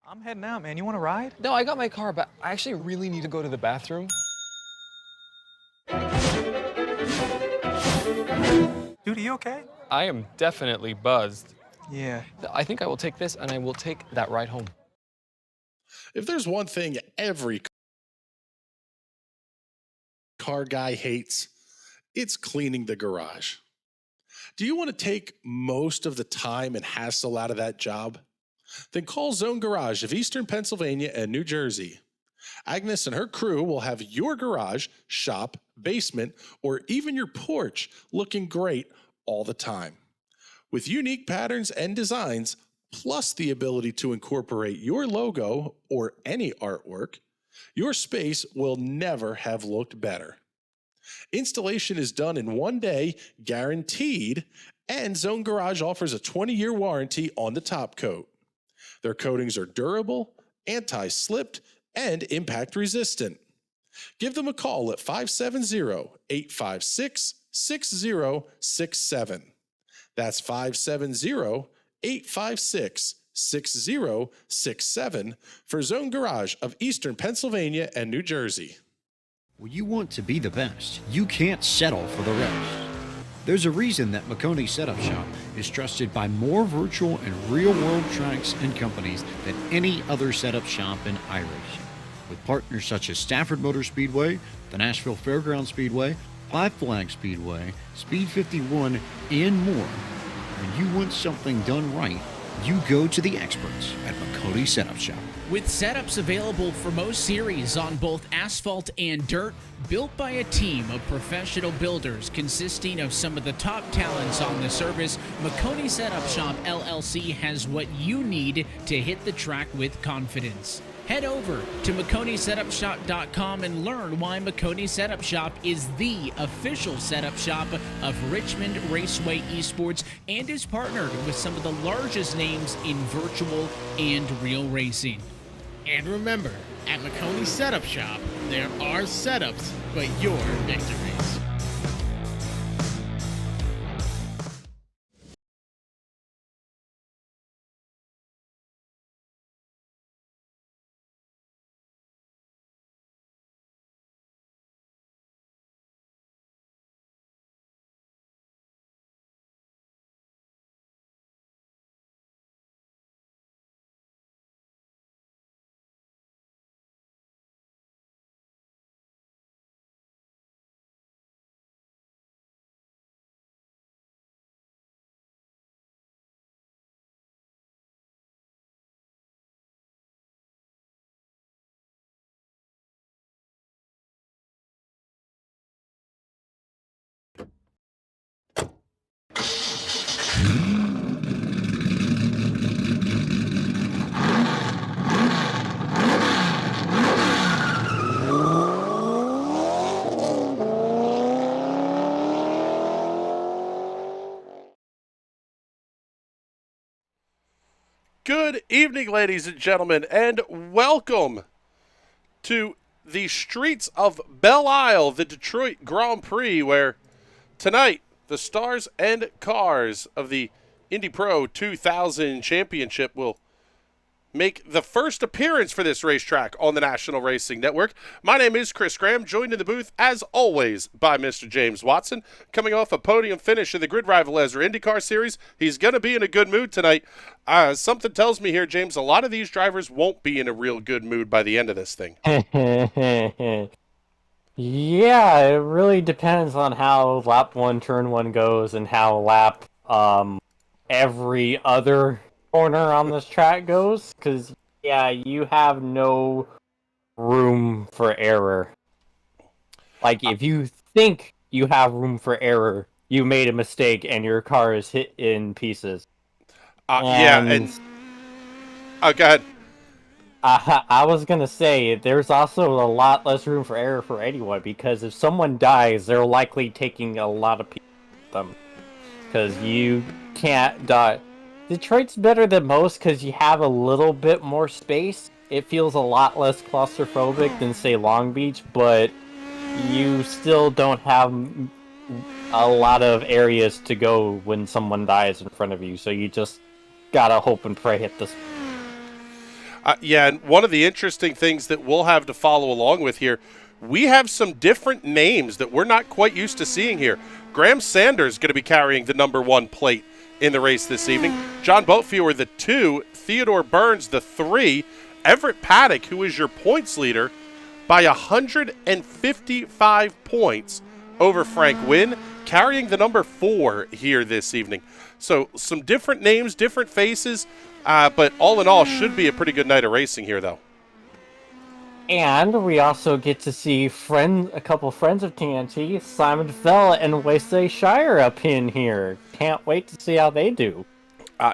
I'm heading out, man. You want to ride? No, I got my car, but I actually really need to go to the bathroom. Dude, are you okay? I am definitely buzzed. Yeah. I think I will take this, and I will take that ride home. If there's one thing every car guy hates, it's cleaning the garage. Do you want to take most of the time and hassle out of that job? Then call Zone Garage of Eastern Pennsylvania and New Jersey. Agnes and her crew will have your garage, shop, basement, or even your porch looking great all the time. With unique patterns and designs, plus the ability to incorporate your logo or any artwork, your space will never have looked better. Installation is done in 1 day, guaranteed, and Zone Garage offers a 20-year warranty on the top coat. Their coatings are durable, anti-slipped, and impact resistant. Give them a call at 570-856-6067. That's 570-856-6067 for Zone Garage of Eastern Pennsylvania and New Jersey. When you want to be the best, you can't settle for the rest. There's a reason that McConey Setup Shop is trusted by more virtual and real-world tracks and companies than any other setup shop in iRacing. With partners such as Stafford Motor Speedway, the Nashville Fairgrounds Speedway, Five Flags Speedway, Speed 51, and more. When you want something done right, you go to the experts at McConey Setup Shop. With setups available for most series on both asphalt and dirt, built by a team of professional builders consisting of some of the top talents on the service, McConey Setup Shop LLC has what you need to hit the track with confidence. Head over to McConeySetupShop.com and learn why McConey Setup Shop is the official setup shop of Richmond Raceway Esports and is partnered with some of the largest names in virtual and real racing. And remember, at McConey Setup Shop, there are setups, but your victories. Good evening, ladies and gentlemen, and welcome to the streets of Belle Isle, the Detroit Grand Prix, where tonight the stars and cars of the Indy Pro 2000 Championship will make the first appearance for this racetrack on the National Racing Network. My name is Chris Graham, joined in the booth, as always, by Mr. James Watson. Coming off a podium finish in the Grid Rival Ezra IndyCar Series, he's going to be in a good mood tonight. Something tells me here, James, a lot of these drivers won't be in a real good mood by the end of this thing. Yeah, it really depends on how lap 1, turn 1 goes and how lap every other corner on this track goes, because yeah, you have no room for error. Like, if you think you have room for error, you made a mistake and your car is hit in pieces. Go ahead. I was gonna say, there's also a lot less room for error for anyone, because if someone dies, they're likely taking a lot of people with them, because you can't die. Detroit's better than most because you have a little bit more space. It feels a lot less claustrophobic than, say, Long Beach, but you still don't have a lot of areas to go when someone dies in front of you, so you just gotta hope and pray hit this. Yeah, and one of the interesting things that we'll have to follow along with here, we have some different names that we're not quite used to seeing here. Graham Sanders is going to be carrying the number 1 plate in the race this evening. John Boatfewer, the 2. Theodore Burns, the 3. Everett Paddock, who is your points leader, by 155 points over Frank Wynn, carrying the number 4 here this evening. So some different names, different faces, but all in all, should be a pretty good night of racing here, though. And we also get to see a couple friends of TNT, Simon Fell and Wesley Shire up in here. Can't wait to see how they do.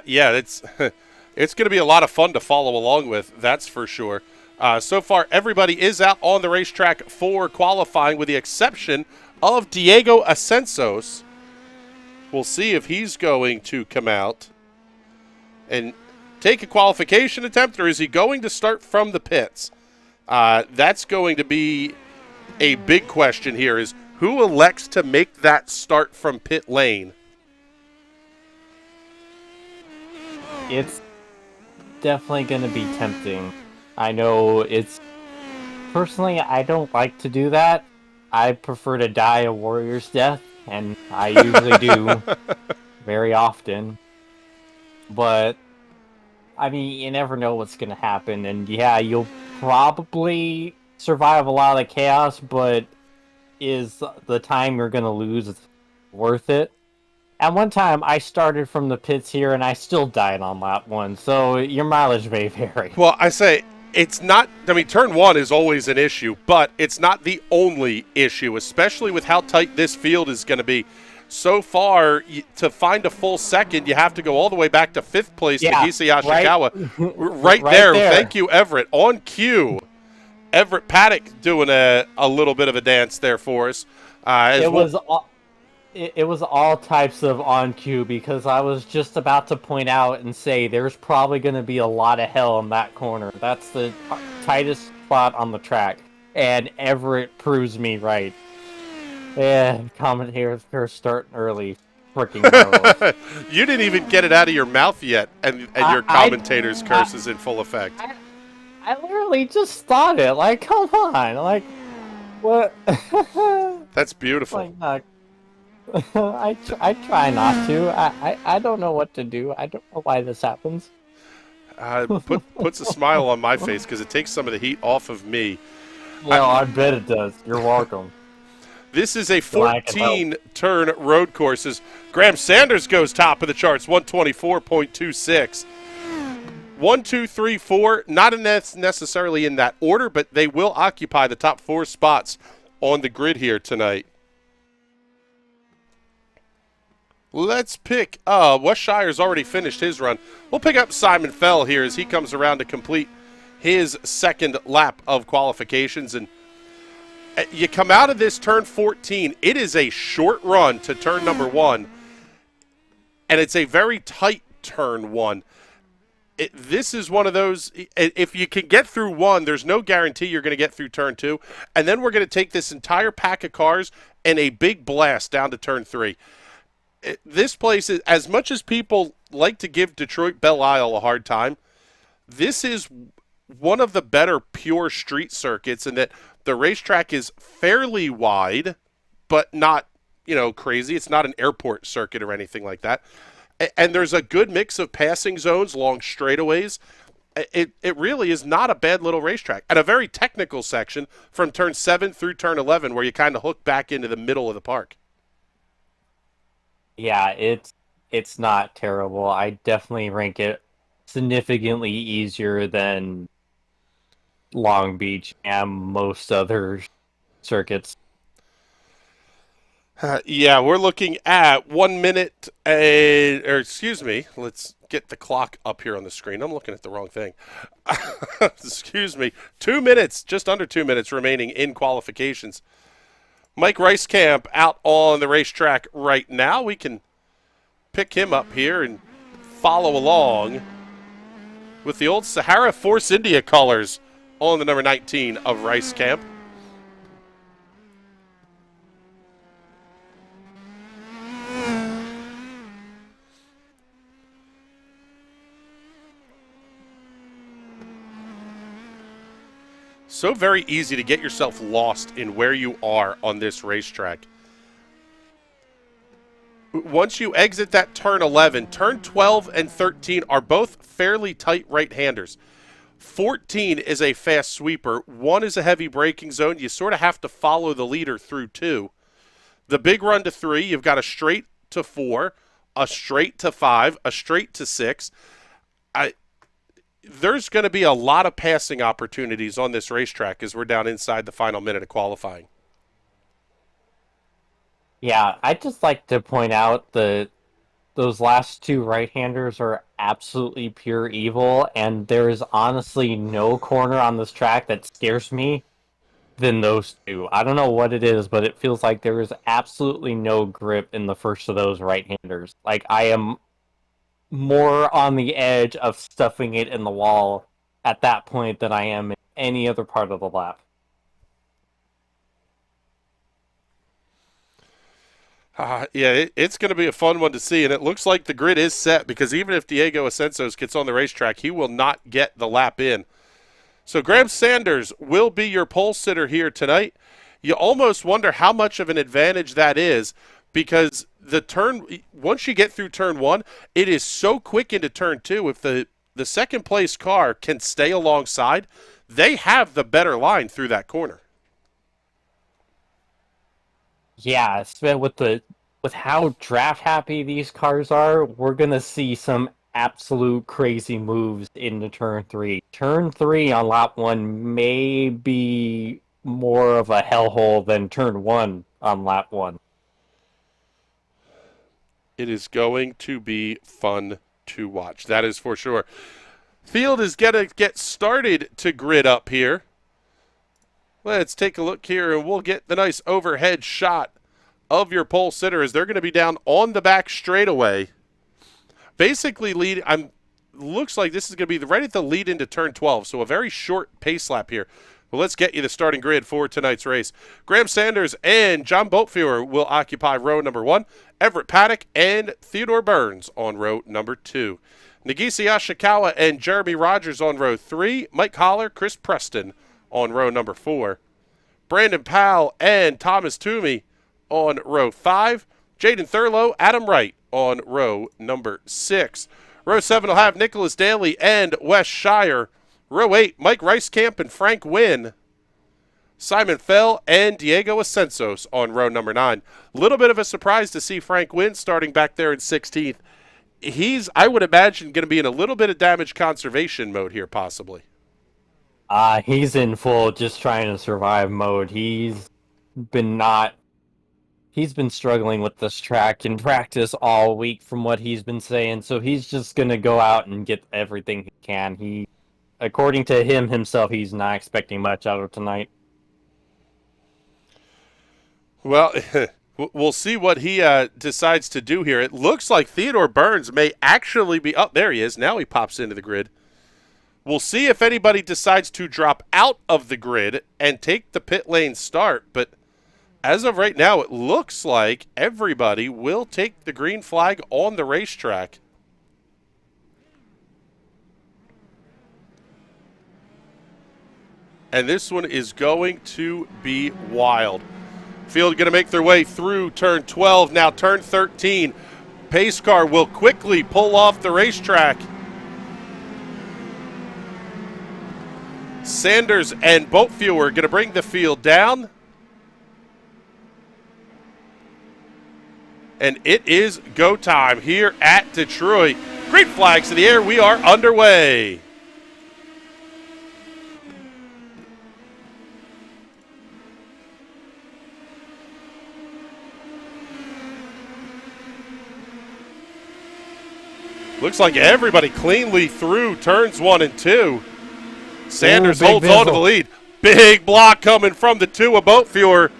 Yeah, it's it's going to be a lot of fun to follow along with, that's for sure. So far, everybody is out on the racetrack for qualifying, with the exception of Diego Ascensos. We'll see if he's going to come out and take a qualification attempt, or is he going to start from the pits? That's going to be a big question here, is who elects to make that start from pit lane? It's definitely going to be tempting. I know it's... Personally, I don't like to do that. I prefer to die a warrior's death, and I usually do very often. But, I mean, you never know what's going to happen, and yeah, you'll probably survive a lot of the chaos, but is the time you're going to lose worth it? At one time, I started from the pits here, and I still died on lap 1, so your mileage may vary. Well, I say, it's not, I mean, turn 1 is always an issue, but it's not the only issue, especially with how tight this field is going to be. So far, to find a full second, you have to go all the way back to 5th place to Gisa Yashikawa. Right there. Thank you, Everett. On cue, Everett Paddock doing a little bit of a dance there for us. It was all types of on cue, because I was just about to point out and say there's probably going to be a lot of hell in that corner. That's the tightest spot on the track, and Everett proves me right. Yeah, commentators are starting early. Freaking marvelous. You didn't even get it out of your mouth yet, and your commentator's curse is in full effect. I literally just thought it. Like, come on. Like, what? That's beautiful. Like, I try not to. I don't know what to do. I don't know why this happens. Puts a smile on my face, because it takes some of the heat off of me. Well, I bet it does. You're welcome. This is a 14-turn road course as Graham Sanders goes top of the charts, 124.26. 1, 2, 3, 4, not necessarily in that order, but they will occupy the top 4 spots on the grid here tonight. Let's pick Wes Shire's already finished his run. We'll pick up Simon Fell here as he comes around to complete his second lap of qualifications. And you come out of this turn 14, it is a short run to turn number 1, and it's a very tight turn 1. This is one of those, if you can get through 1, there's no guarantee you're going to get through turn 2, and then we're going to take this entire pack of cars and a big blast down to turn 3. This place, is, as much as people like to give Detroit Belle Isle a hard time, this is one of the better pure street circuits in that the racetrack is fairly wide, but not, crazy. It's not an airport circuit or anything like that. And there's a good mix of passing zones, long straightaways. It really is not a bad little racetrack. And a very technical section from turn 7 through turn 11 where you kind of hook back into the middle of the park. Yeah, it's not terrible. I definitely rank it significantly easier than Long Beach and most other circuits. Yeah, we're looking at 1 minute, excuse me, let's get the clock up here on the screen. I'm looking at the wrong thing. Excuse me. 2 minutes, just under 2 minutes remaining in qualifications. Mike Ricecamp out on the racetrack right now. We can pick him up here and follow along with the old Sahara Force India colors on the number 19 of Ricecamp. So very easy to get yourself lost in where you are on this racetrack. Once you exit that turn 11, turn 12 and 13 are both fairly tight right-handers. 14 is a fast sweeper. 1 is a heavy braking zone. You sort of have to follow the leader through 2. The big run to 3, you've got a straight to 4, a straight to 5, a straight to 6. There's going to be a lot of passing opportunities on this racetrack as we're down inside the final minute of qualifying. Yeah, I'd just like to point out that those last 2 right-handers are absolutely pure evil, and there is honestly no corner on this track that scares me than those 2. I don't know what it is, but it feels like there is absolutely no grip in the first of those right-handers. Like, I am more on the edge of stuffing it in the wall at that point than I am in any other part of the lap. It's going to be a fun one to see, and it looks like the grid is set because even if Diego Ascensos gets on the racetrack, he will not get the lap in. So Graham Sanders will be your pole sitter here tonight. You almost wonder how much of an advantage that is because once you get through turn 1, it is so quick into turn 2. If the second place car can stay alongside, they have the better line through that corner. Yeah, with how draft happy these cars are, we're gonna see some absolute crazy moves into turn 3. Turn 3 on lap 1 may be more of a hellhole than turn 1 on lap 1. It is going to be fun to watch. That is for sure. Field is going to get started to grid up here. Let's take a look here, and we'll get the nice overhead shot of your pole sitter as they're going to be down on the back straightaway. Basically, looks like this is going to be right at the lead into turn 12, so a very short pace lap here. Well, let's get you the starting grid for tonight's race. Graham Sanders and John Boatfewer will occupy row number 1. Everett Paddock and Theodore Burns on row number 2. Nagisa Ashikawa and Jeremy Rogers on row 3. Mike Holler, Chris Preston on row number 4. Brandon Powell and Thomas Toomey on row 5. Jaden Thurlow, Adam Wright on row number 6. Row 7 will have Nicholas Daly and Wes Shire. Row 8, Mike Ricekamp and Frank Wynn. Simon Fell and Diego Ascensos on row number 9. A little bit of a surprise to see Frank Wynn starting back there in 16th. He's, I would imagine, going to be in a little bit of damage conservation mode here, possibly. He's in full just trying to survive mode. He's been struggling with this track in practice all week from what he's been saying, so he's just going to go out and get everything he can. According to him himself, he's not expecting much out of tonight. Well, we'll see what he decides to do here. It looks like Theodore Burns may actually be up. There he is. Now he pops into the grid. We'll see if anybody decides to drop out of the grid and take the pit lane start. But as of right now, it looks like everybody will take the green flag on the racetrack. And this one is going to be wild. Field going to make their way through turn 12. Now turn 13. Pace car will quickly pull off the racetrack. Sanders and Boatfewer going to bring the field down. And it is go time here at Detroit. Green flags in the air. We are underway. Looks like everybody cleanly through turns 1 and 2. Sanders holds on to the lead. Big block coming from the 2 of Boatfewer.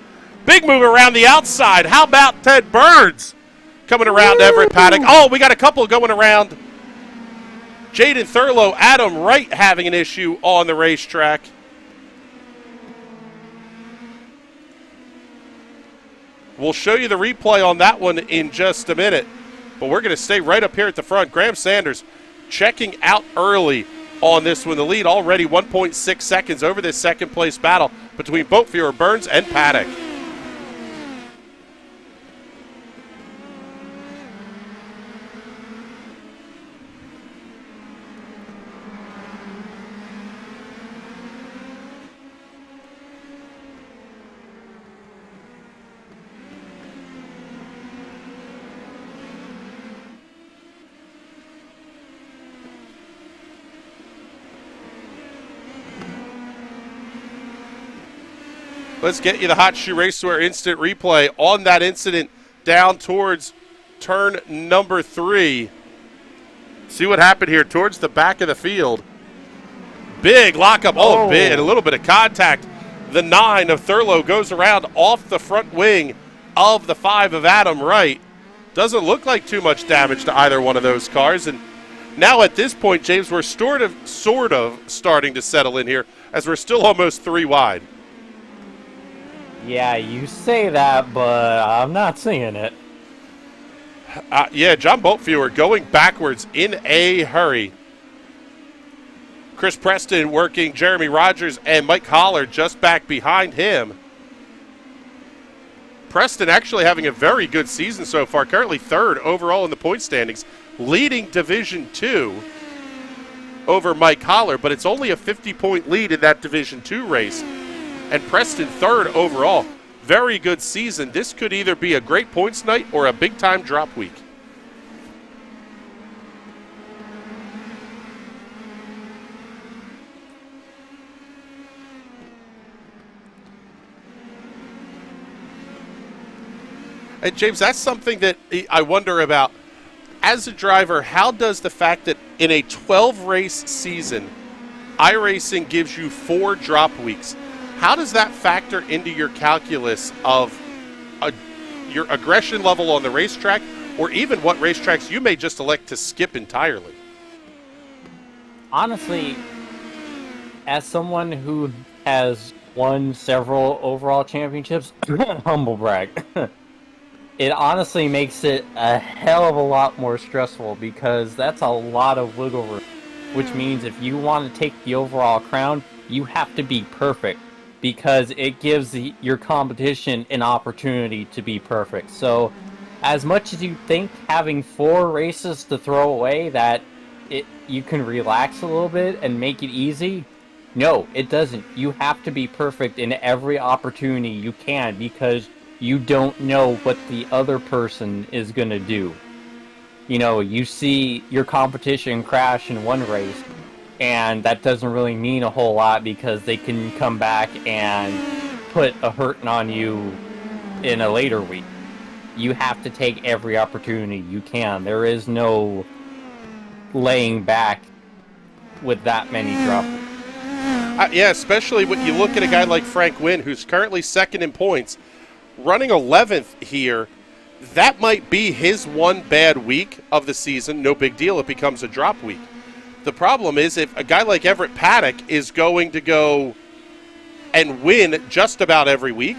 Big move around the outside. How about Ted Burns coming around Everett Paddock? Oh, we got a couple going around. Jaden Thurlow, Adam Wright having an issue on the racetrack. We'll show you the replay on that one in just a minute. But we're going to stay right up here at the front. Graham Sanders checking out early. on this one. The lead already 1.6 seconds over this second place battle between Boatfewer, Burns, and Paddock. Let's get you the Hot Shoe Raceware instant replay on that incident down towards turn number 3. See what happened here towards the back of the field. Big lockup. Oh, big, and a little bit of contact. The 9 of Thurlow goes around off the front wing of the 5 of Adam Wright. Doesn't look like too much damage to either one of those cars. And now at this point, James, we're sort of starting to settle in here as we're still almost 3 wide. Yeah, you say that, but I'm not seeing it. Yeah, John Boatfewer going backwards in a hurry. Chris Preston working Jeremy Rogers and Mike Holler just back behind him. Preston actually having a very good season so far, currently 3rd overall in the point standings, leading Division 2 over Mike Holler, but it's only a 50-point lead in that Division 2 race. And Preston 3rd overall. Very good season. This could either be a great points night or a big-time drop week. And James, that's something that I wonder about. As a driver, how does the fact that in a 12-race season, iRacing gives you 4 drop weeks, how does that factor into your calculus of your aggression level on the racetrack, or even what racetracks you may just elect to skip entirely? Honestly, as someone who has won several overall championships, humble brag, it honestly makes it a hell of a lot more stressful because that's a lot of wiggle room, which means if you want to take the overall crown, you have to be perfect, because it gives your competition an opportunity to be perfect. So as much as you think having 4 races to throw away that you can relax a little bit and make it easy, no, it doesn't. You have to be perfect in every opportunity you can, because you don't know what the other person is going to do. You know, you see your competition crash in one race, and that doesn't really mean a whole lot because they can come back and put a hurting on you in a later week. You have to take every opportunity you can. There is no laying back with that many drops. Yeah, especially when you look at a guy like Frank Wynn, who's currently 2nd in points, running 11th here. That might be his one bad week of the season. No big deal. It becomes a drop week. The problem is if a guy like Everett Paddock is going to go and win just about every week,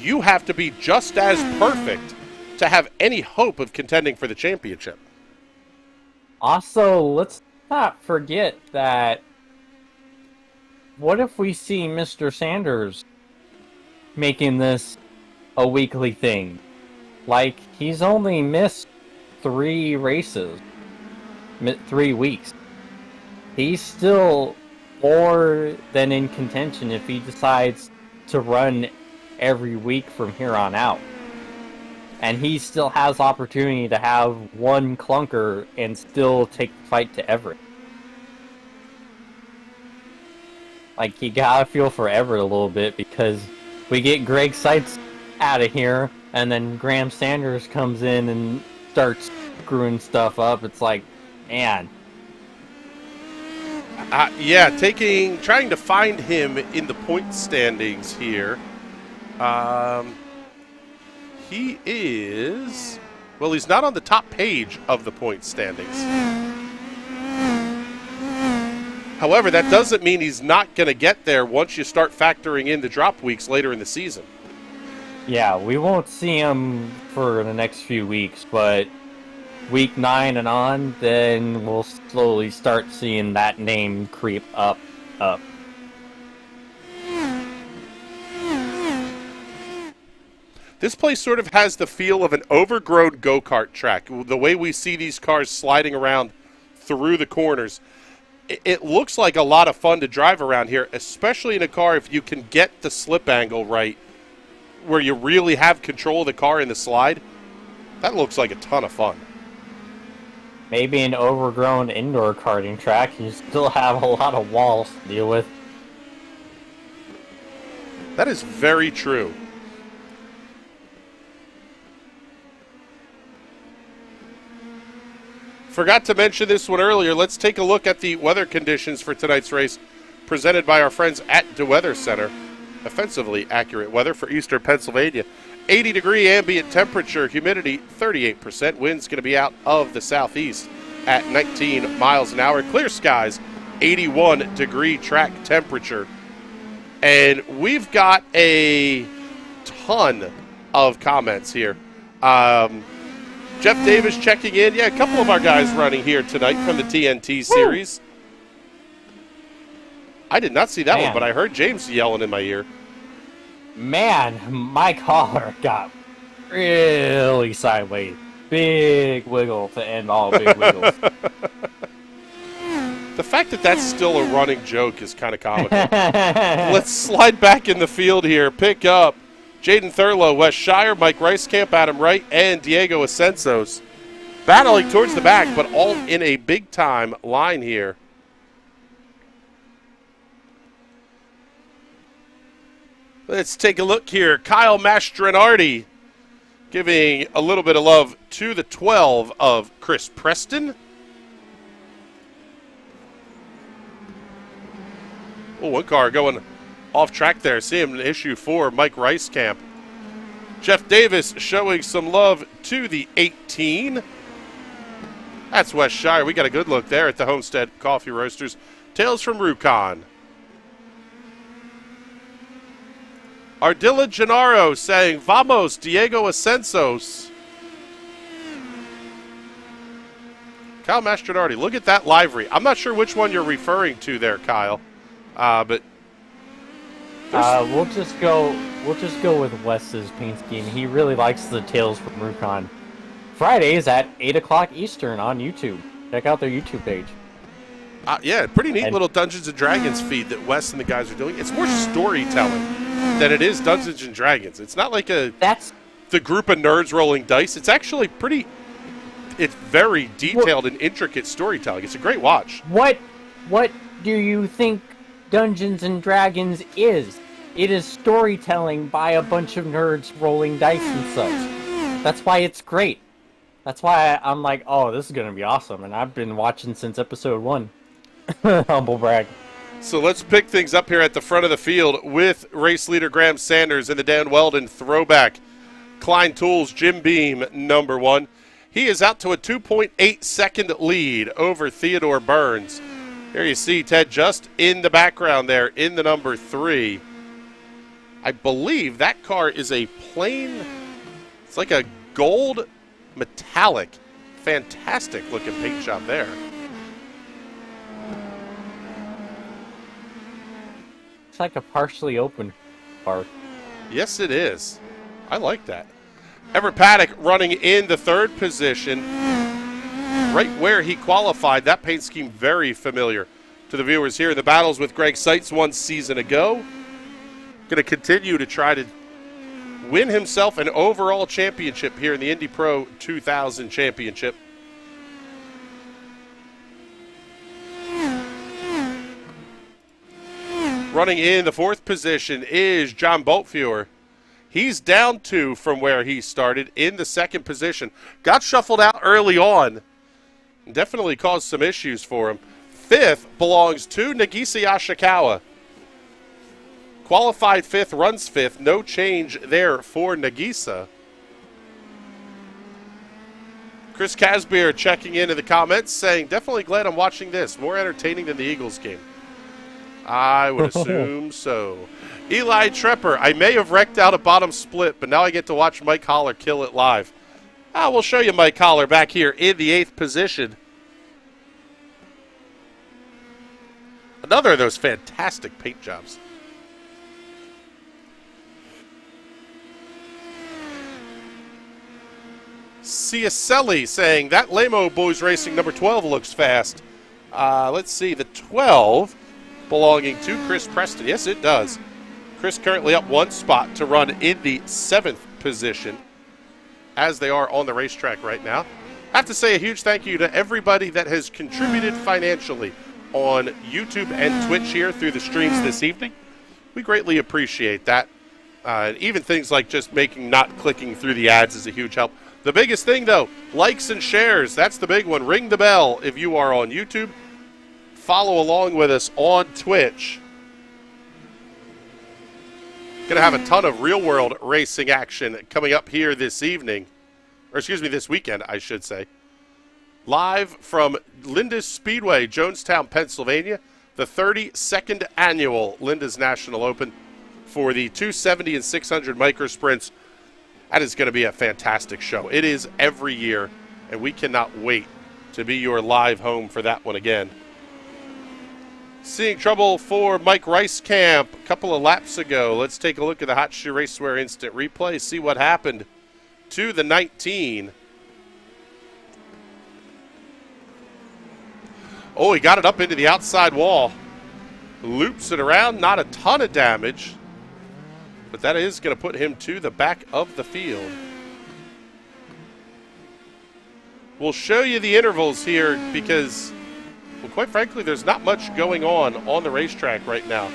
you have to be just as perfect to have any hope of contending for the championship. Also, let's not forget that what if we see Mr. Sanders making this a weekly thing? Like, he's only missed 3 races, 3 weeks. He's still more than in contention if he decides to run every week from here on out. And he still has opportunity to have 1 clunker and still take the fight to Everett. Like, you gotta feel for Everett a little bit, because we get Greg Seitz out of here, and then Graham Sanders comes in and starts screwing stuff up. It's like, man. Yeah, trying to find him in the point standings here. He is, well, he's not on the top page of the point standings. However, that doesn't mean he's not going to get there once you start factoring in the drop weeks later in the season. Yeah, we won't see him for the next few weeks, but week 9 and on, then we'll slowly start seeing that name creep up. This place sort of has the feel of an overgrown go-kart track. The way we see these cars sliding around through the corners, it looks like a lot of fun to drive around here, especially in a car if you can get the slip angle right, where you really have control of the car in the slide. That looks like a ton of fun. Maybe an overgrown indoor karting track, you still have a lot of walls to deal with. That is very true. Forgot to mention this one earlier. Let's take a look at the weather conditions for tonight's race, presented by our friends at DeWeather Center. Offensively accurate weather for eastern Pennsylvania. 80-degree ambient temperature, humidity 38%. Wind's going to be out of the southeast at 19 miles an hour. Clear skies, 81-degree track temperature. And we've got a ton of comments here. Jeff Davis checking in. Yeah, a couple of our guys running here tonight from the TNT series. I did not see that one, but I heard James yelling in my ear. Man, my collar got really sideways. Big wiggle to end all big wiggles. The fact that that's still a running joke is kind of comical. Let's slide back in the field here. Pick up Jaden Thurlow, Wes Shire, Mike Ricecamp, Adam Wright, and Diego Ascensos. Battling towards the back, but all in a big-time line here. Let's take a look here. Kyle Mastronardi giving a little bit of love to the 12 of Chris Preston. Oh, one car going off track there. See him in issue 4, Mike Ricecamp. Jeff Davis showing some love to the 18. That's Wes Shire. We got a good look there at the Homestead Coffee Roasters. Tales from Rubicon. Ardilla Gennaro saying, Vamos, Diego Ascensos. Kyle Mastronardi, look at that livery. I'm not sure which one you're referring to there, Kyle. But we'll just go with Wes's paint scheme. He really likes the Tales from Rubicon. Fridays at 8 o'clock Eastern on YouTube. Check out their YouTube page. Yeah, pretty neat little Dungeons & Dragons feed that Wes and the guys are doing. It's more storytelling than it is Dungeons & Dragons. It's not like the group of nerds rolling dice. It's actually it's very detailed and intricate storytelling. It's a great watch. What do you think Dungeons & Dragons is? It is storytelling by a bunch of nerds rolling dice and such. That's why it's great. That's why I'm like, oh, this is going to be awesome. And I've been watching since episode 1. Humble brag. So let's pick things up here at the front of the field with race leader Graham Sanders in the Dan Weldon throwback. Klein Tools Jim Beam, number 1. He is out to a 2.8-second lead over Theodore Burns. Here you see Ted just in the background there in the number 3. I believe that car is a plain, it's like a gold metallic. Fantastic looking paint job there. It's like a partially open car. Yes, it is. I like that. Everett Paddock running in the 3rd position, right where he qualified. That paint scheme very familiar to the viewers here in the battles with Greg Seitz 1 season ago. Going to continue to try to win himself an overall championship here in the Indy Pro 2000 Championship. Running in the 4th position is John Boltfeuer. He's down 2 from where he started in the 2nd position. Got shuffled out early on. Definitely caused some issues for him. 5th belongs to Nagisa Yashikawa. Qualified 5th, runs 5th. No change there for Nagisa. Chris Casbier checking in the comments saying, definitely glad I'm watching this. More entertaining than the Eagles game. I would assume so. Eli Trepper, I may have wrecked out a bottom split, but now I get to watch Mike Holler kill it live. We'll show you Mike Holler back here in the 8th position. Another of those fantastic paint jobs. Ciacelli saying, that Lamo Boys Racing number 12 looks fast. Let's see, the 12 belonging to Chris Preston. Yes, it does. Chris currently up 1 spot to run in the 7th position as they are on the racetrack right now. I have to say a huge thank you to everybody that has contributed financially on YouTube and Twitch here through the streams this evening. We greatly appreciate that. Even things like just not clicking through the ads is a huge help. The biggest thing, though, likes and shares. That's the big one. Ring the bell if you are on YouTube. Follow along with us on Twitch. Going to have a ton of real-world racing action coming up here this evening. Or, excuse me, this weekend, I should say. Live from Linda's Speedway, Jonestown, Pennsylvania. The 32nd annual Linda's National Open for the 270 and 600 microsprints. That is going to be a fantastic show. It is every year, and we cannot wait to be your live home for that one again. Seeing trouble for Mike Ricecamp a couple of laps ago. Let's take a look at the Hot Shoe Raceware instant replay, see what happened to the 19. Oh, he got it up into the outside wall. Loops it around, not a ton of damage. But that is going to put him to the back of the field. We'll show you the intervals here because, well, quite frankly, there's not much going on the racetrack right now.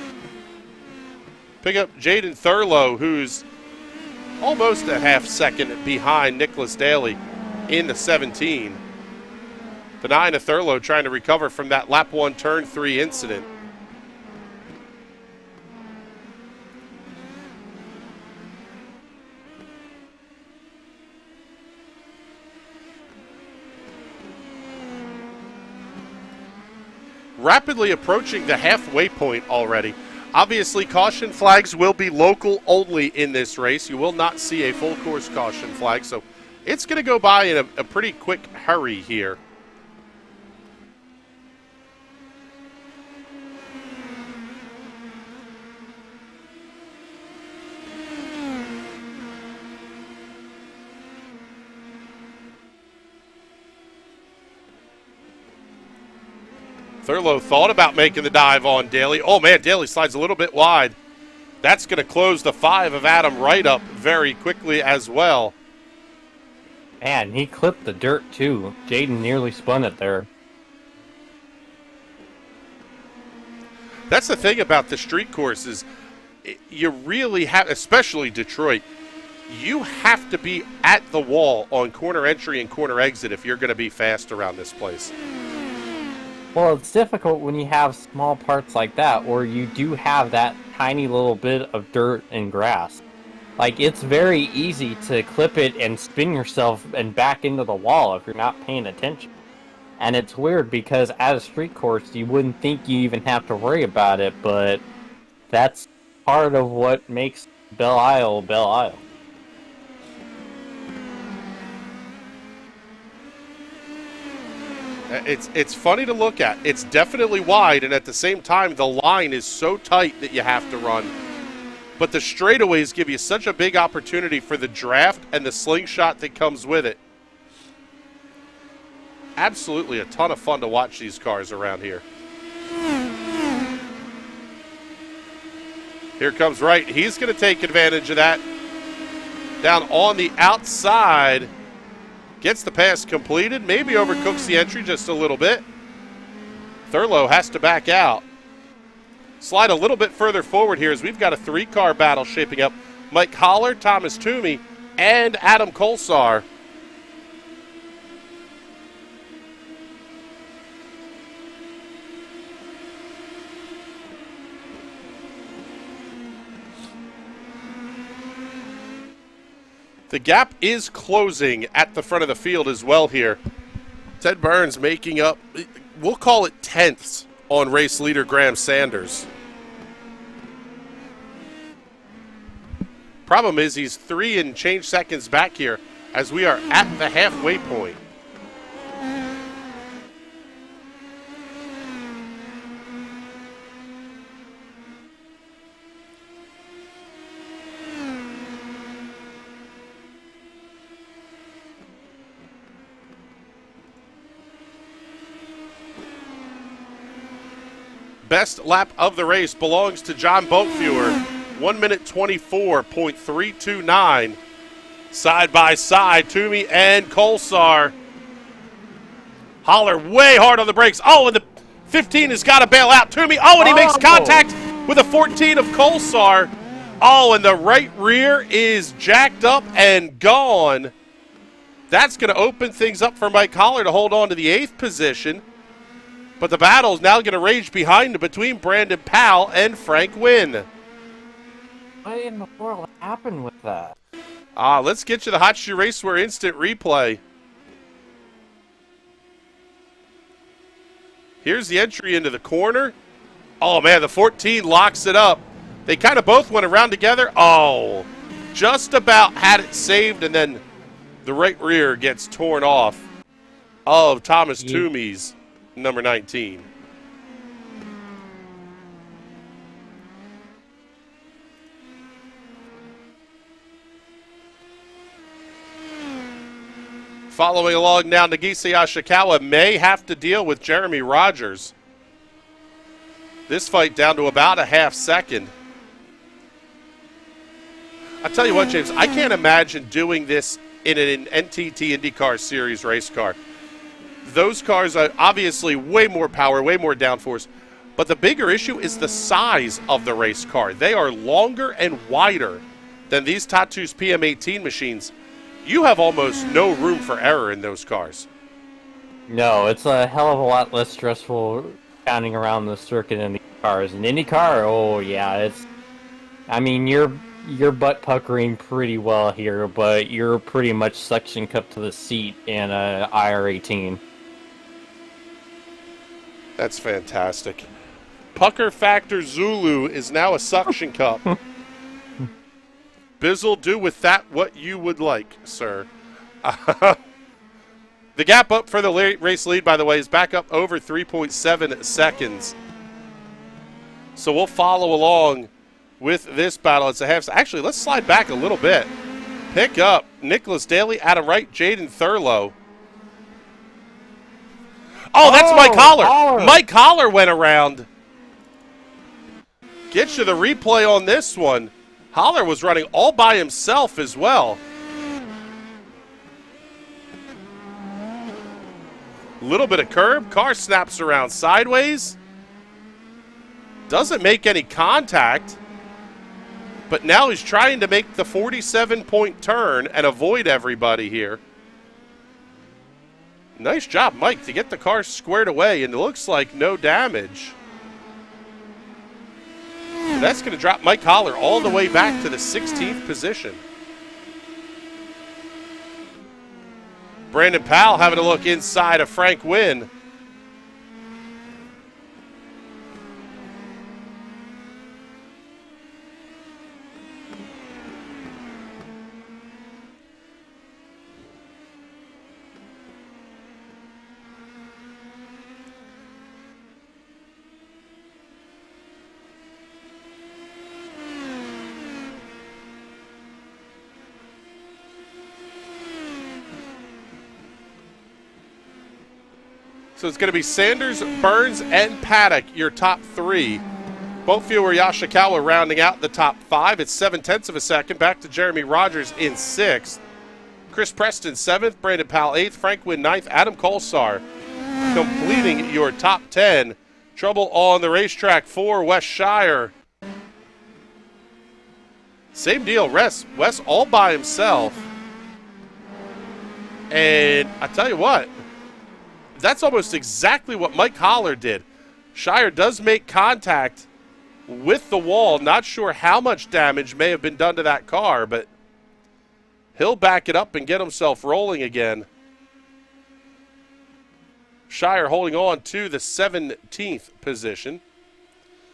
Pick up Jaden Thurlow, who's almost a half second behind Nicholas Daly in the 17. The 9 of Thurlow trying to recover from that lap 1, turn 3 incident. Rapidly approaching the halfway point already. Obviously, caution flags will be local only in this race. You will not see a full course caution flag, so it's going to go by in a pretty quick hurry here. Thurlow thought about making the dive on Daly. Oh, man, Daly slides a little bit wide. That's going to close the 5 of Adam right up very quickly as well. Man, he clipped the dirt, too. Jaden nearly spun it there. That's the thing about the street courses. You really have, especially Detroit, you have to be at the wall on corner entry and corner exit if you're going to be fast around this place. Well, it's difficult when you have small parts like that, or you do have that tiny little bit of dirt and grass. Like, it's very easy to clip it and spin yourself and back into the wall if you're not paying attention. And it's weird because at a street course, you wouldn't think you even have to worry about it, but that's part of what makes Belle Isle Belle Isle. It's funny to look at. It's definitely wide, and at the same time, the line is so tight that you have to run. But the straightaways give you such a big opportunity for the draft and the slingshot that comes with it. Absolutely a ton of fun to watch these cars around here. Here comes Wright. He's going to take advantage of that. Down on the outside. Gets the pass completed, maybe overcooks the entry just a little bit. Thurlow has to back out. Slide a little bit further forward here as we've got a 3-car battle shaping up. Mike Holler, Thomas Toomey, and Adam Kolsar. The gap is closing at the front of the field as well here. Ted Burns making up, we'll call it tenths on race leader Graham Sanders. Problem is he's 3 and change seconds back here as we are at the halfway point. Best lap of the race belongs to John Boatfewer, 1 minute 24.329. Side by side, Toomey and Kolsar. Holler way hard on the brakes. Oh, and the 15 has got to bail out. Toomey, oh, and he makes contact with a 14 of Kolsar. Oh, and the right rear is jacked up and gone. That's going to open things up for Mike Holler to hold on to the 8th position. But the battle is now going to rage behind him between Brandon Powell and Frank Wynn. What in the world happened with that? Let's get you the Hot Shoe Raceware instant replay. Here's the entry into the corner. Oh, man, the 14 locks it up. They kind of both went around together. Oh, just about had it saved, and then the right rear gets torn off of Thomas Toomey's number 19. Following along now, Nagisa Yashikawa may have to deal with Jeremy Rogers. This fight down to about a half second. I'll tell you what, James, I can't imagine doing this in an NTT IndyCar Series race car. Those cars are obviously way more power, way more downforce, but the bigger issue is the size of the race car. They are longer and wider than these Tatu's PM18 machines. You have almost no room for error in those cars. No, it's a hell of a lot less stressful pounding around the circuit in the cars. In IndyCar, oh yeah, it's. I mean, you're butt puckering pretty well here, but you're pretty much suction cupped to the seat in a IR18. That's fantastic. Pucker Factor Zulu is now a suction cup. Bizzle, do with that what you would like, sir. The gap up for the race lead, by the way, is back up over 3.7 seconds. So we'll follow along with this battle. It's a half. Actually, let's slide back a little bit. Pick up Nicholas Daly, Adam Wright, Jaden Thurlow. Oh, that's Mike Holler. Mike Holler went around. Get you the replay on this one. Holler was running all by himself as well. Little bit of curb. Car snaps around sideways. Doesn't make any contact. But now he's trying to make the 47-point turn and avoid everybody here. Nice job, Mike, to get the car squared away, and it looks like no damage. That's going to drop Mike Holler all the way back to the 16th position. Brandon Powell having a look inside of Frank Wynn. So it's going to be Sanders, Burns, and Paddock, your top three. Boatfewer, Yashikawa rounding out the top five. It's 0.7 of a second. Back to Jeremy Rogers in 6th. Chris Preston 7th. Brandon Powell 8th. Frank Wynn 9th. Adam Kolsar completing your top 10. Trouble on the racetrack for Wes Shire. Same deal. Wes all by himself. And I tell you what, that's almost exactly what Mike Holler did. Shire does make contact with the wall. Not sure how much damage may have been done to that car, but he'll back it up and get himself rolling again. Shire holding on to the 17th position.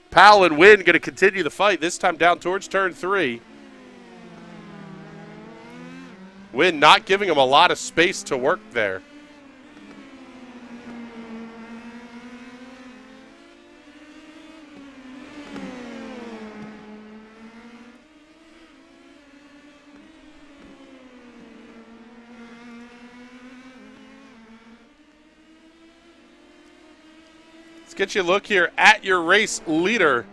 Powell and Wynn going to continue the fight, this time down towards turn 3. Wynn not giving him a lot of space to work there. Let's get you a look here at your race leader.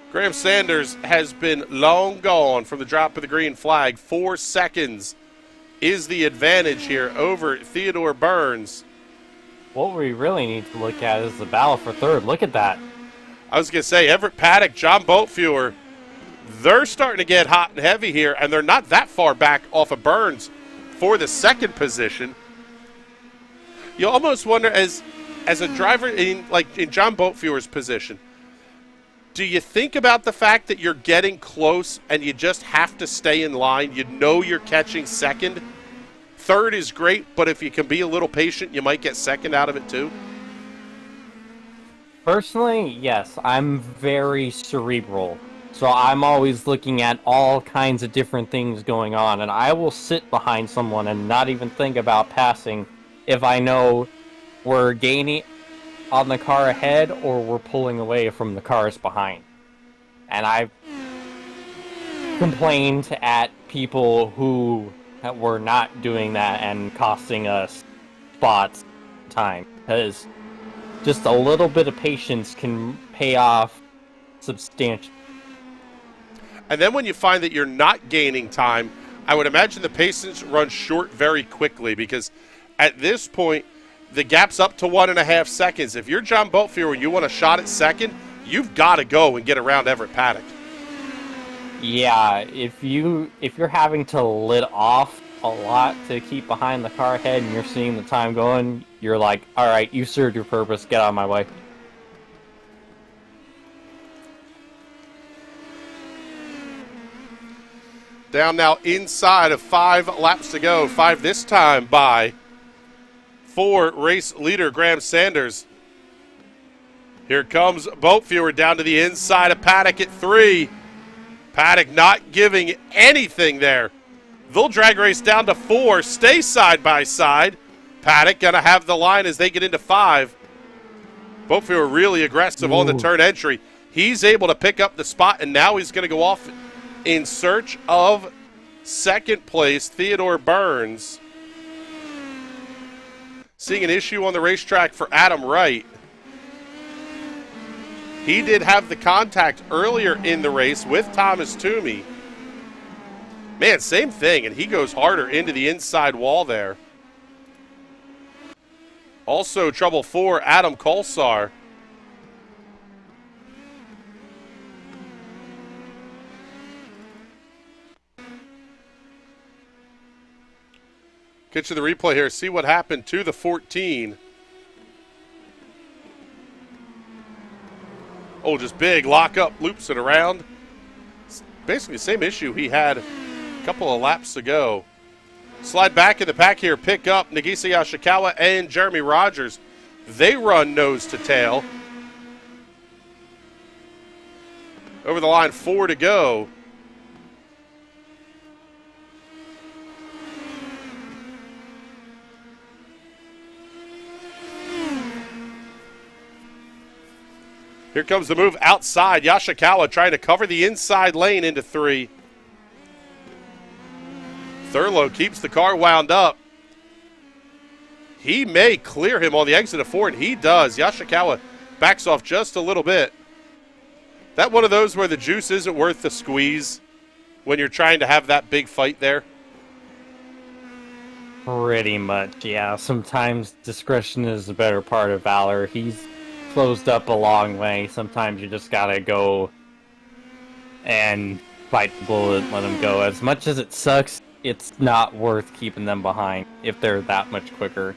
Graham Sanders has been long gone from the drop of the green flag. 4 seconds is the advantage here over Theodore Burns. What we really need to look at is the battle for third. Look at that. I was going to say, Everett Paddock, John Boatfewer, they're starting to get hot and heavy here, and they're not that far back off of Burns for the second position. You almost wonder, as a driver in John Boatfewer's position, do you think about the fact that you're getting close and you just have to stay in line? You know you're catching second. Third is great, but if you can be a little patient, you might get second out of it too. Personally, yes, I'm very cerebral. So I'm always looking at all kinds of different things going on, and I will sit behind someone and not even think about passing if I know we're gaining on the car ahead or we're pulling away from the cars behind. And I've complained at people who were not doing that and costing us spots time, because just a little bit of patience can pay off substantially. And then when you find that you're not gaining time, I would imagine the patience runs short very quickly, because at this point, the gap's up to 1.5 seconds. If you're John Boatfewer and you want a shot at second, you've got to go and get around Everett Paddock. Yeah, if you're having to lit off a lot to keep behind the car ahead and you're seeing the time going, you're like, all right, you served your purpose, get out of my way. Down now inside of 5 laps to go. 5 this time by for race leader Graham Sanders. Here comes Boatfewer down to the inside of Paddock at 3. Paddock not giving anything there. They'll drag race down to 4, stay side by side. Paddock going to have the line as they get into 5. Boatfewer really aggressive on the turn entry. He's able to pick up the spot, and now he's going to go off in search of second place, Theodore Burns. Seeing an issue on the racetrack for Adam Wright. He did have the contact earlier in the race with Thomas Toomey. Man, same thing, and he goes harder into the inside wall there. Also trouble for Adam Kolsar. Get you the replay here. See what happened to the 14. Oh, just big lock-up, loops it around. It's basically the same issue he had a couple of laps ago. Slide back in the pack here. Pick up Nagisa Yashikawa and Jeremy Rogers. They run nose to tail. Over the line, 4 to go. Here comes the move outside. Yashikawa trying to cover the inside lane into 3. Thurlow keeps the car wound up. He may clear him on the exit of 4, and he does. Yashikawa backs off just a little bit. That one of those where the juice isn't worth the squeeze when you're trying to have that big fight there? Pretty much, yeah. Sometimes discretion is the better part of valor. He's closed up a long way. Sometimes you just gotta go and bite the bullet and let them go. As much as it sucks, it's not worth keeping them behind if they're that much quicker.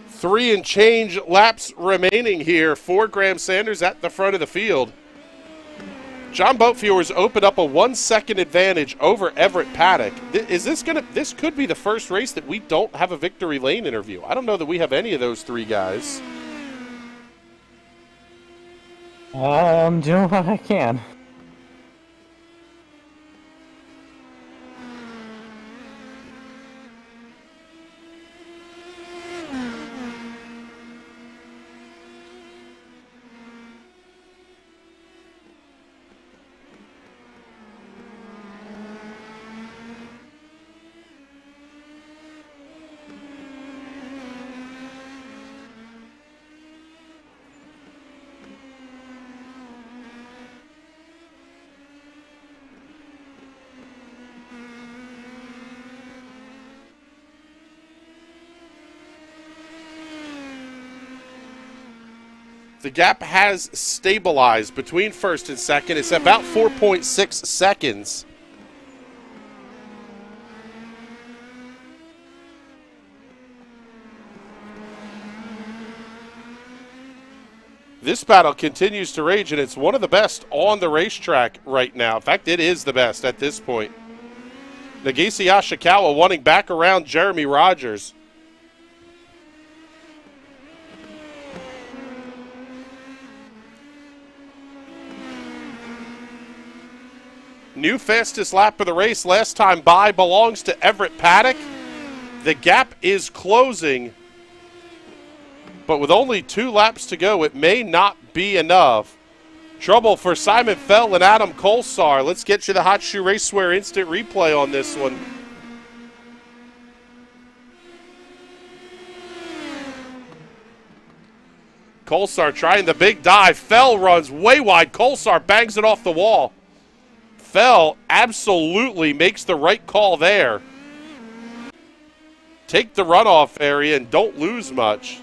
Three and change laps remaining here for Graham Sanders at the front of the field. John Boatviewers opened up a 1 second advantage over Everett Paddock. This could be the first race that we don't have a victory lane interview. I don't know that we have any of those three guys. I'm doing what I can. The gap has stabilized between first and second. It's about 4.6 seconds. This battle continues to rage, and it's one of the best on the racetrack right now. In fact, it is the best at this point. Nagisa Yoshikawa wanting back around Jeremy Rogers. New fastest lap of the race last time by belongs to Everett Paddock. The gap is closing, but with only 2 laps to go, it may not be enough. Trouble for Simon Fell and Adam Kolsar. Let's get you the Hot Shoe Raceware instant replay on this one. Kolsar trying the big dive. Fell runs way wide. Kolsar bangs it off the wall. Fell absolutely makes the right call there. Take the runoff area and don't lose much.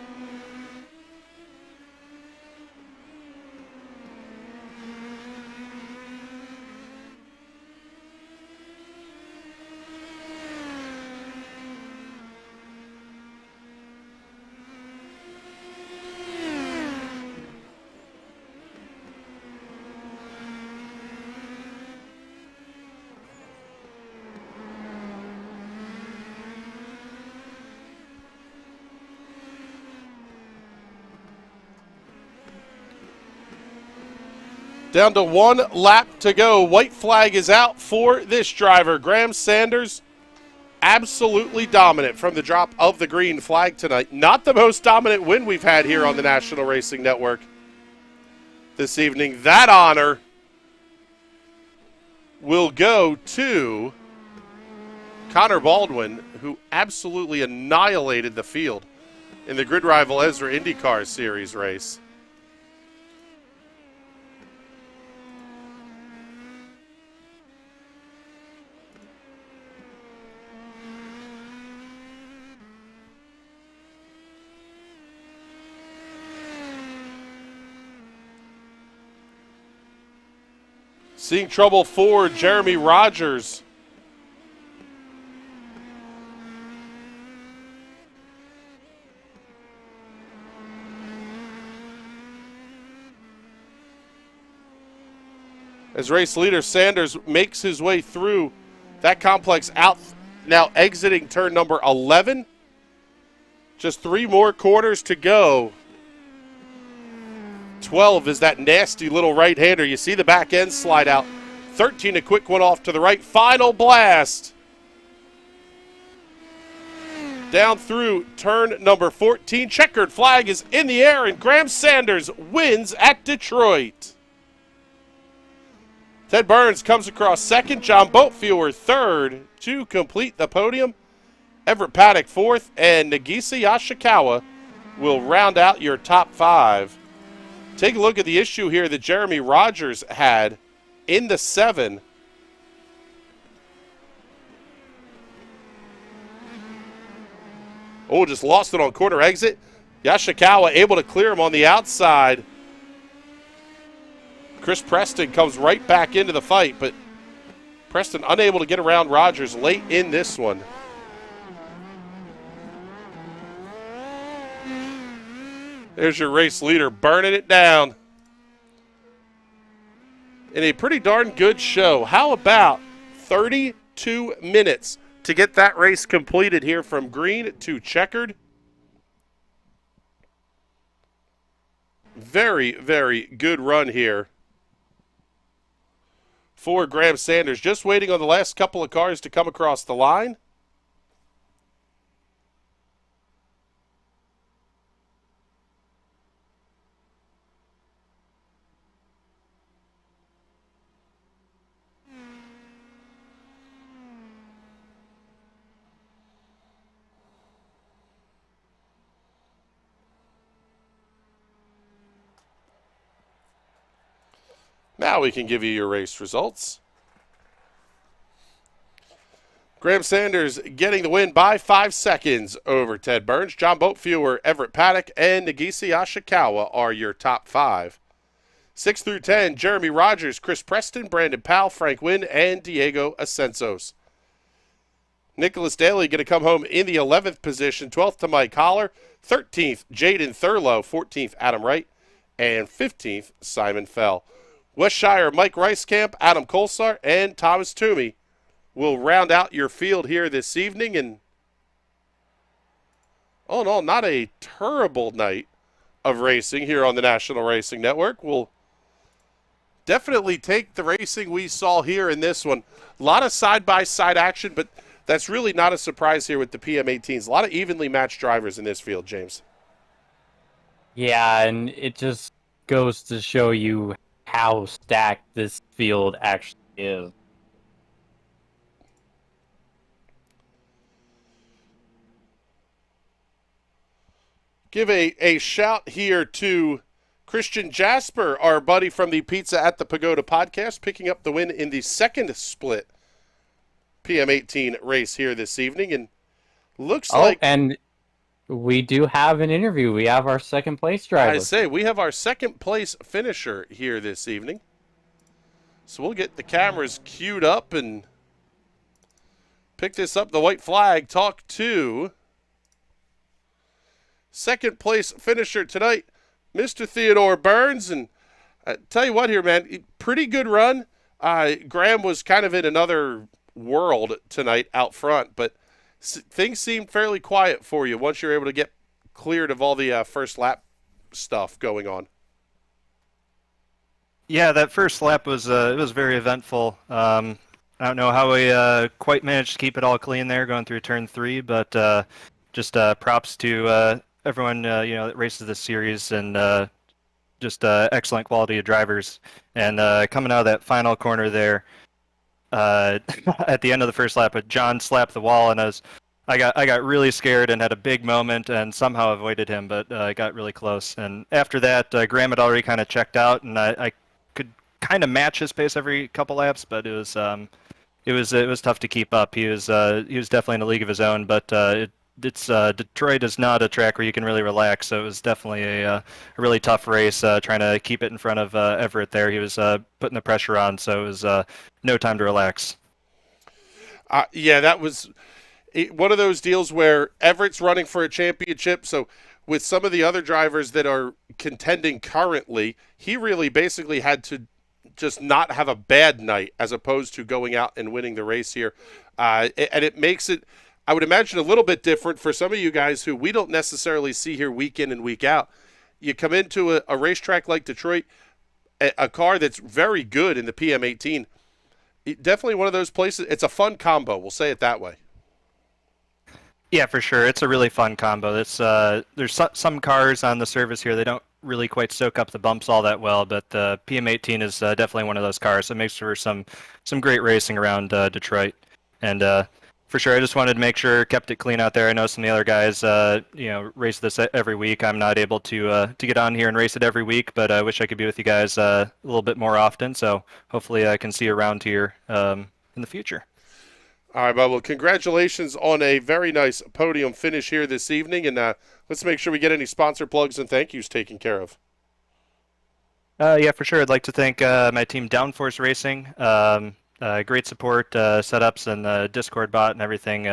Down to 1 lap to go. White flag is out for this driver. Graham Sanders, absolutely dominant from the drop of the green flag tonight. Not the most dominant win we've had here on the National Racing Network this evening. That honor will go to Connor Baldwin, who absolutely annihilated the field in the Grid Rival Ezra IndyCar Series race. Seeing trouble for Jeremy Rogers. As race leader Sanders makes his way through that complex out, now exiting turn number 11. Just 3 more quarters to go. 12 is that nasty little right-hander. You see the back end slide out. 13, a quick one off to the right. Final blast. Down through turn number 14. Checkered flag is in the air, and Graham Sanders wins at Detroit. Ted Burns comes across second. John Boatfewer third to complete the podium. Everett Paddock fourth, and Nagisa Yoshikawa will round out your top 5. Take a look at the issue here that Jeremy Rogers had in the 7. Oh, just lost it on corner exit. Yoshikawa able to clear him on the outside. Chris Preston comes right back into the fight, but Preston unable to get around Rogers late in this one. There's your race leader burning it down. in a pretty darn good show. How about 32 minutes to get that race completed here from green to checkered? Very, very good run here for Graham Sanders. Just waiting on the last couple of cars to come across the line. Now we can give you your race results. Graham Sanders getting the win by 5 seconds over Ted Burns. John Boatfewer, Everett Paddock, and Nagisa Ashikawa are your top 5. 6 through 10, Jeremy Rogers, Chris Preston, Brandon Powell, Frank Wynn, and Diego Asensos. Nicholas Daly going to come home in the 11th position. 12th to Mike Holler. 13th, Jaden Thurlow. 14th, Adam Wright. And 15th, Simon Fell. Westshire, Mike Ricecamp, Adam Colsar, and Thomas Toomey will round out your field here this evening. And all in all, not a terrible night of racing here on the National Racing Network. We'll definitely take the racing we saw here in this one. A lot of side-by-side action, but that's really not a surprise here with the PM18s. A lot of evenly matched drivers in this field, James. Yeah, and it just goes to show you how stacked this field actually is. Give a shout here to Christian Jasper, our buddy from the Pizza at the Pagoda podcast, picking up the win in the second split PM18 race here this evening. And looks like... and we do have an interview. We have our second place driver. I say, we have our second place finisher here this evening. So we'll get the cameras queued up and pick this up, the white flag, talk to second place finisher tonight, Mr. Theodore Burns. And tell you what here, man, pretty good run. Graham was kind of in another world tonight out front, but things seemed fairly quiet for you once you're able to get cleared of all the first lap stuff going on. Yeah, that first lap was it was very eventful. I don't know how we quite managed to keep it all clean there going through turn 3, but just props to everyone that races this series, and just excellent quality of drivers. And coming out of that final corner there, at the end of the first lap, John slapped the wall, and I got really scared and had a big moment and somehow avoided him, but I got really close. And after that, Graham had already kind of checked out, and I could kind of match his pace every couple laps, but it was tough to keep up. He was definitely in a league of his own, but Detroit is not a track where you can really relax, so it was definitely a really tough race trying to keep it in front of Everett there. He was putting the pressure on, so it was no time to relax. Yeah, that was one of those deals where Everett's running for a championship, so with some of the other drivers that are contending currently, he really basically had to just not have a bad night as opposed to going out and winning the race here. And it makes it, I would imagine, a little bit different for some of you guys who we don't necessarily see here week in and week out. You come into a racetrack like Detroit, a car that's very good in the PM18. Definitely one of those places. It's a fun combo. We'll say it that way. Yeah, for sure. It's a really fun combo. There's some cars on the surface here, they don't really quite soak up the bumps all that well, but the PM18 is definitely one of those cars. So it makes for some great racing around Detroit. And for sure, I just wanted to make sure kept it clean out there. I know some of the other guys, race this every week. I'm not able to get on here and race it every week, but I wish I could be with you guys a little bit more often. So hopefully I can see you around here in the future. All right, Bob. Well, congratulations on a very nice podium finish here this evening, and let's make sure we get any sponsor plugs and thank yous taken care of. Yeah, for sure. I'd like to thank my team, Downforce Racing. Great support, setups, and the Discord bot and everything.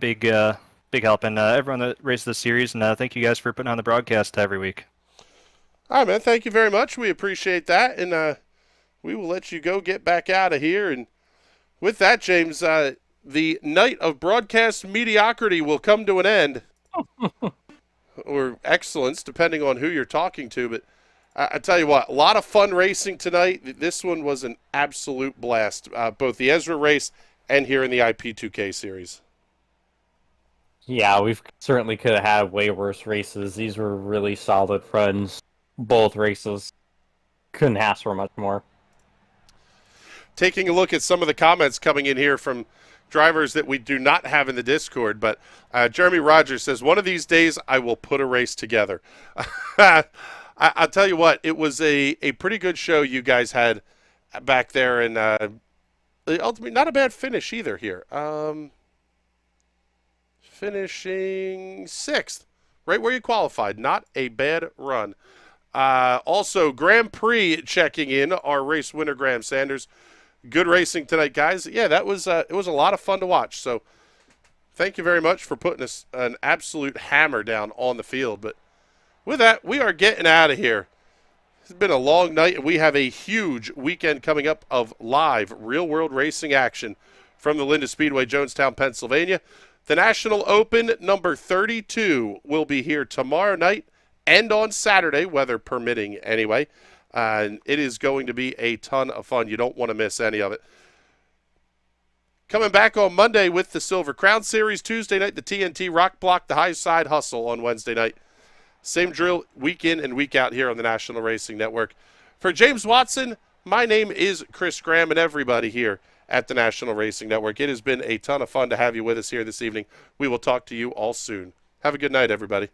Big help, and everyone that races the series. And thank you guys for putting on the broadcast every week. All right, man. Thank you very much. We appreciate that, and we will let you go get back out of here. And with that, James, the night of broadcast mediocrity will come to an end, or excellence, depending on who you're talking to. But I tell you what, a lot of fun racing tonight. This one was an absolute blast, both the Ezra race and here in the IP2K series. Yeah, we certainly could have had way worse races. These were really solid runs. Both races. Couldn't ask for much more. Taking a look at some of the comments coming in here from drivers that we do not have in the Discord, but Jeremy Rogers says, one of these days I will put a race together. I'll tell you what, it was a pretty good show you guys had back there, and ultimately not a bad finish either here. Finishing 6th, right where you qualified. Not a bad run. Also, Grand Prix checking in, our race winner, Graham Sanders. Good racing tonight, guys. Yeah, that was it was a lot of fun to watch. So thank you very much for putting an absolute hammer down on the field. But with that, we are getting out of here. It's been a long night, and we have a huge weekend coming up of live real-world racing action from the Linda Speedway, Jonestown, Pennsylvania. The National Open number 32 will be here tomorrow night and on Saturday, weather permitting anyway. And it is going to be a ton of fun. You don't want to miss any of it. Coming back on Monday with the Silver Crown Series. Tuesday night, the TNT Rock Block, the High Side Hustle on Wednesday night. Same drill week in and week out here on the National Racing Network. For James Watson, my name is Chris Graham, and everybody here at the National Racing Network. It has been a ton of fun to have you with us here this evening. We will talk to you all soon. Have a good night, everybody.